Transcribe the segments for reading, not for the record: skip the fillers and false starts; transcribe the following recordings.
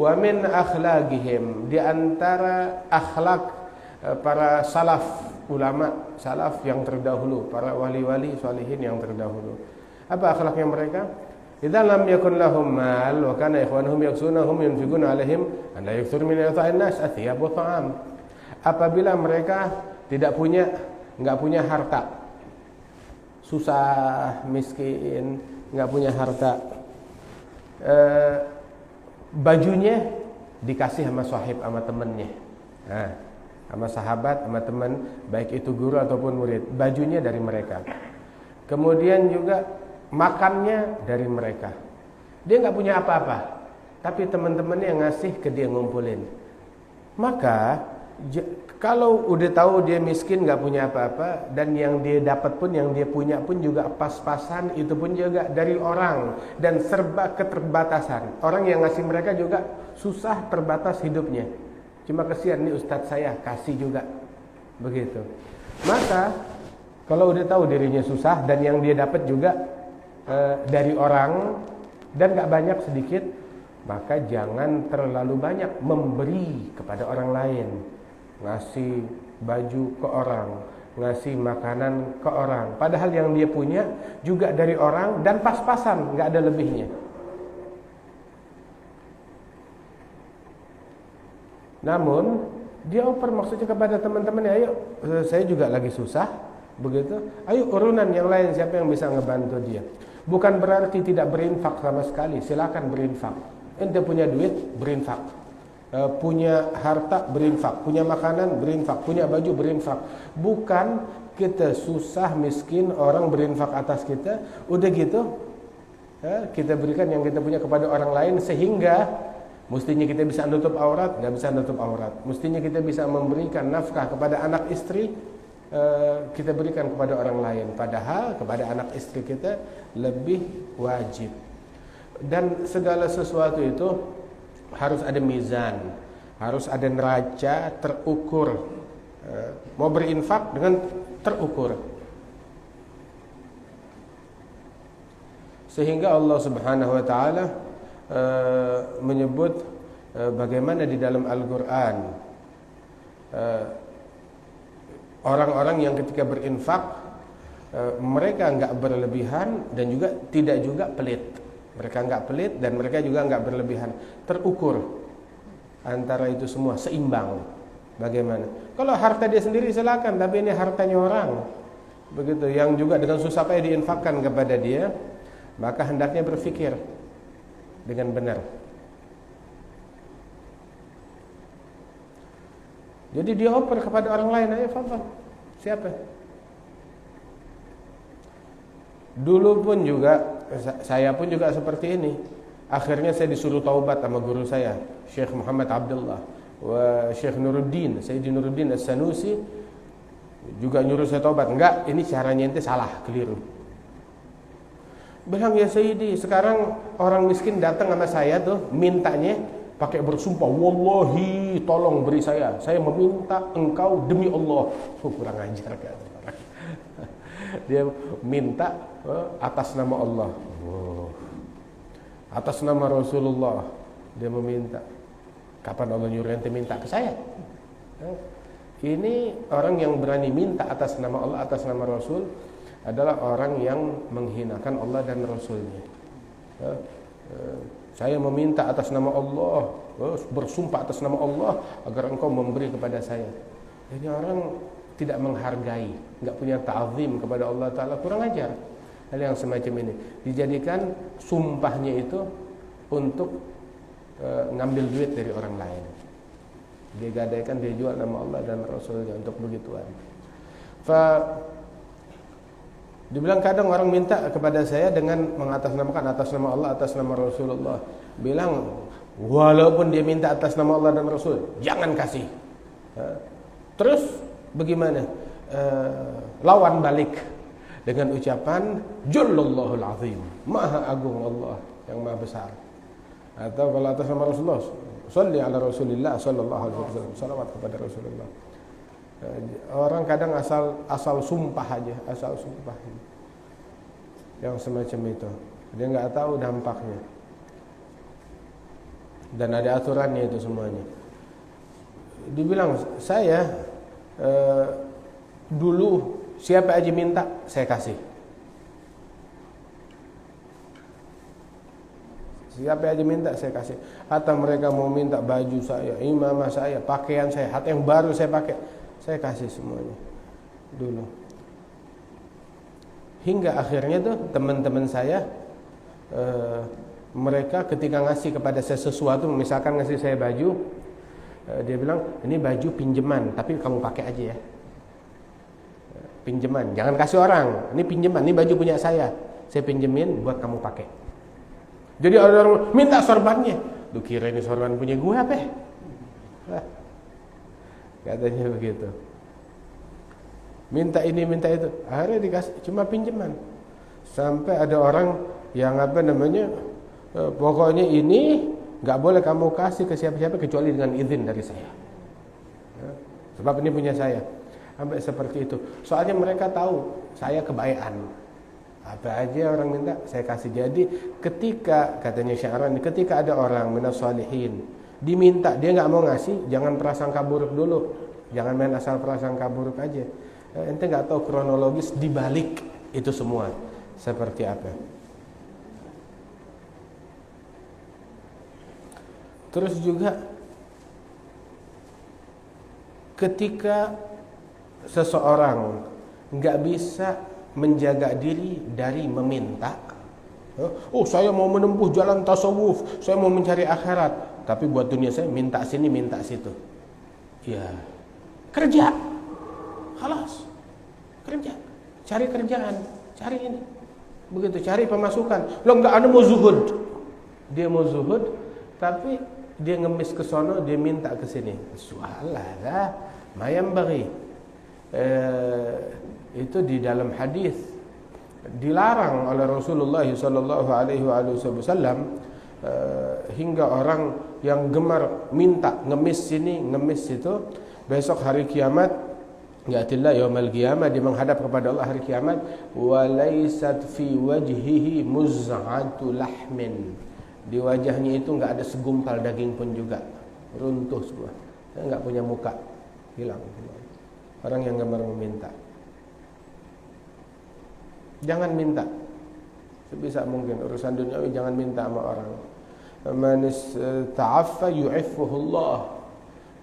Wa min akhlaqihim, di antara akhlak para salaf, ulama salaf yang terdahulu, para wali-wali salihin yang terdahulu. Apa akhlaknya mereka? Idza lam yakun lahum mal wa kana ikhwanuhum yaksunahum yunfiquna alaihim an la yakthur min ata'in nas athiyab wa ta'am. Apabila mereka enggak punya harta, susah, miskin, enggak punya harta, bajunya dikasih sama sahib, sama temannya. Nah, sama sahabat, sama teman, baik itu guru ataupun murid, bajunya dari mereka. Kemudian juga makannya dari mereka. Dia nggak punya apa-apa, tapi teman-temannya yang ngasih ke dia, ngumpulin. Maka kalau udah tahu dia miskin, nggak punya apa-apa, dan yang dia dapat pun, yang dia punya pun juga pas-pasan, itu pun juga dari orang, dan serba keterbatasan. Orang yang ngasih mereka juga susah, terbatas hidupnya. Cuma kesian nih ustadz saya, kasih juga. Begitu. Maka kalau udah tahu dirinya susah, dan yang dia dapat juga dari orang, dan gak banyak, sedikit, maka jangan terlalu banyak memberi kepada orang lain. Ngasih baju ke orang, ngasih makanan ke orang, padahal yang dia punya juga dari orang dan pas-pasan, gak ada lebihnya. Namun dia oper maksudnya kepada teman-temannya, ayo saya juga lagi susah, begitu, ayo urunan yang lain, siapa yang bisa ngebantu dia. Bukan berarti tidak berinfak sama sekali, silakan berinfak. Ente punya duit, berinfak. Punya harta, berinfak. Punya makanan, berinfak. Punya baju, berinfak. Bukan kita susah, miskin, orang berinfak atas kita, udah gitu kita berikan yang kita punya kepada orang lain, sehingga mestinya kita bisa nutup aurat, nggak bisa nutup aurat. Mestinya kita bisa memberikan nafkah kepada anak istri, kita berikan kepada orang lain, padahal kepada anak istri kita lebih wajib. Dan segala sesuatu itu harus ada mizan, harus ada neraca terukur. Mau berinfak dengan terukur, sehingga Allah Subhanahu wa taala menyebut bagaimana di dalam Al-Qur'an orang-orang yang ketika berinfak mereka enggak berlebihan dan juga tidak juga pelit. Mereka enggak pelit dan mereka juga enggak berlebihan. Terukur antara itu semua, seimbang. Bagaimana? Kalau harta dia sendiri silakan, tapi ini hartanya orang. Begitu, yang juga dengan susah payah diinfakkan kepada dia, maka hendaknya berfikir dengan benar. Jadi dia oper kepada orang lain, ayo fadhal. Siapa? Dulu pun juga, saya pun juga seperti ini. Akhirnya saya disuruh taubat sama guru saya, Syekh Muhammad Abdullah wa Syekh Nuruddin, Sayyidi Nuruddin As-Sanusi, juga nyuruh saya taubat. Enggak, ini caranya ente salah, keliru. Bilang, ya Sayyidi, sekarang orang miskin datang sama saya tuh, mintanya pakai bersumpah, wallahi tolong beri saya meminta engkau demi Allah. Kurang ajar kan. Dia minta atas nama Allah, atas nama Rasulullah dia meminta. Kapan Allah nyuruh ente minta ke saya? Ini orang yang berani minta atas nama Allah, atas nama Rasul, adalah orang yang menghinakan Allah dan Rasulnya. Saya meminta atas nama Allah, bersumpah atas nama Allah agar engkau memberi kepada saya. Ini orang tidak menghargai, enggak punya ta'zim kepada Allah Ta'ala, kurang ajar. Hal yang semacam ini dijadikan sumpahnya itu untuk ngambil duit dari orang lain. Dia gadaikan, dia jual nama Allah dan Rasulnya untuk begituan. Dibilang kadang orang minta kepada saya dengan mengatasnamakan atas nama Allah, atas nama Rasulullah. Bilang walaupun dia minta atas nama Allah dan Rasul, jangan kasih. Terus bagaimana? Lawan balik dengan ucapan Jallallahul Azim, Maha Agung Allah yang Maha Besar. Atau kalau atas nama Rasulullah, Shalli ala Rasulillah sallallahu alaihi wasallam, salawat kepada Rasulullah. Orang kadang asal sumpah aja, asal sumpah. Yang semacam itu, dia nggak tahu dampaknya. Dan ada aturannya itu semuanya. Dibilang saya dulu siapa aja minta saya kasih. Siapa aja minta saya kasih. Hatta mereka mau minta baju saya, imamah saya, pakaian saya, hatta yang baru saya pakai, saya kasih semuanya dulu. Hingga akhirnya tuh teman-teman saya mereka ketika ngasih kepada saya sesuatu, misalkan ngasih saya baju, dia bilang ini baju pinjaman tapi kamu pakai aja ya. Pinjaman, jangan kasih orang. Ini pinjaman, ini baju punya saya pinjemin buat kamu pakai. Jadi orang minta sorbannya, lu kira ini sorban punya gue apa? Katanya begitu. Minta ini minta itu, akhirnya dikasih cuma pinjaman. Sampai ada orang yang pokoknya ini nggak boleh kamu kasih ke siapa-siapa kecuali dengan izin dari saya. Sebab ini punya saya. Sampai seperti itu. Soalnya mereka tahu saya kebaikan. Apa aja orang minta saya kasih. Jadi ketika katanya Sya'rani, ketika ada orang minas shalihin diminta dia nggak mau ngasih, jangan prasangka buruk dulu. Jangan main asal prasangka buruk aja. Ente nggak tahu kronologis di balik itu semua seperti apa. Terus juga ketika seseorang nggak bisa menjaga diri dari meminta, oh saya mau menempuh jalan tasawuf, saya mau mencari akhirat, tapi buat dunia saya minta sini minta situ. Ya kerja, halas, kerja, cari kerjaan, cari ini, begitu, cari pemasukan. Lo nggak ada mau zuhud, dia mau zuhud, tapi dia ngemis ke sono, dia minta ke sini. Su'alah, mayam bagi. Itu di dalam hadis dilarang oleh Rasulullah sallallahu alaihi wasallam hingga orang yang gemar minta, ngemis sini, ngemis situ, besok hari kiamat, ya'tillah yaumil qiyamah, dia menghadap kepada Allah hari kiamat, wa laysat fi wajhihi muz'atu lahmin. Di wajahnya itu enggak ada segumpal daging pun juga, runtuh semua. Enggak punya muka, hilang. Orang yang gemar meminta. Jangan minta. Sebisa mungkin urusan duniawi jangan minta sama orang. Man ta'affa yu'iffuhu Allah.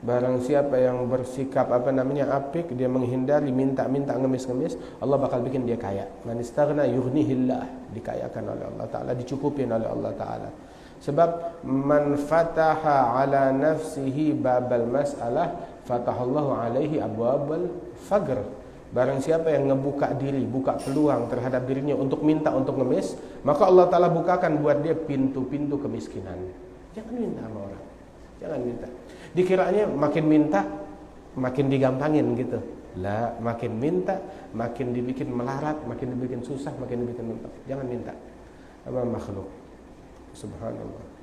Barang siapa yang bersikap apik, dia menghindari minta-minta, ngemis-ngemis, Allah bakal bikin dia kaya. Man istaghna yughnihillah, dikayakan oleh Allah Ta'ala, dicukupin oleh Allah Ta'ala. Sebab man fataha ala nafsihi babal mas'alah, fatahallahu alaihi abwabal faqr. Barang siapa yang ngebuka diri, buka peluang terhadap dirinya untuk minta, untuk ngemis, maka Allah Ta'ala bukakan buat dia pintu-pintu kemiskinan. Jangan minta sama orang, jangan minta. Dikiranya makin minta makin digampangin gitu. Lah, makin minta makin dibikin melarat, makin dibikin susah, makin dibikin mentok. Jangan minta sama makhluk. Subhanallah.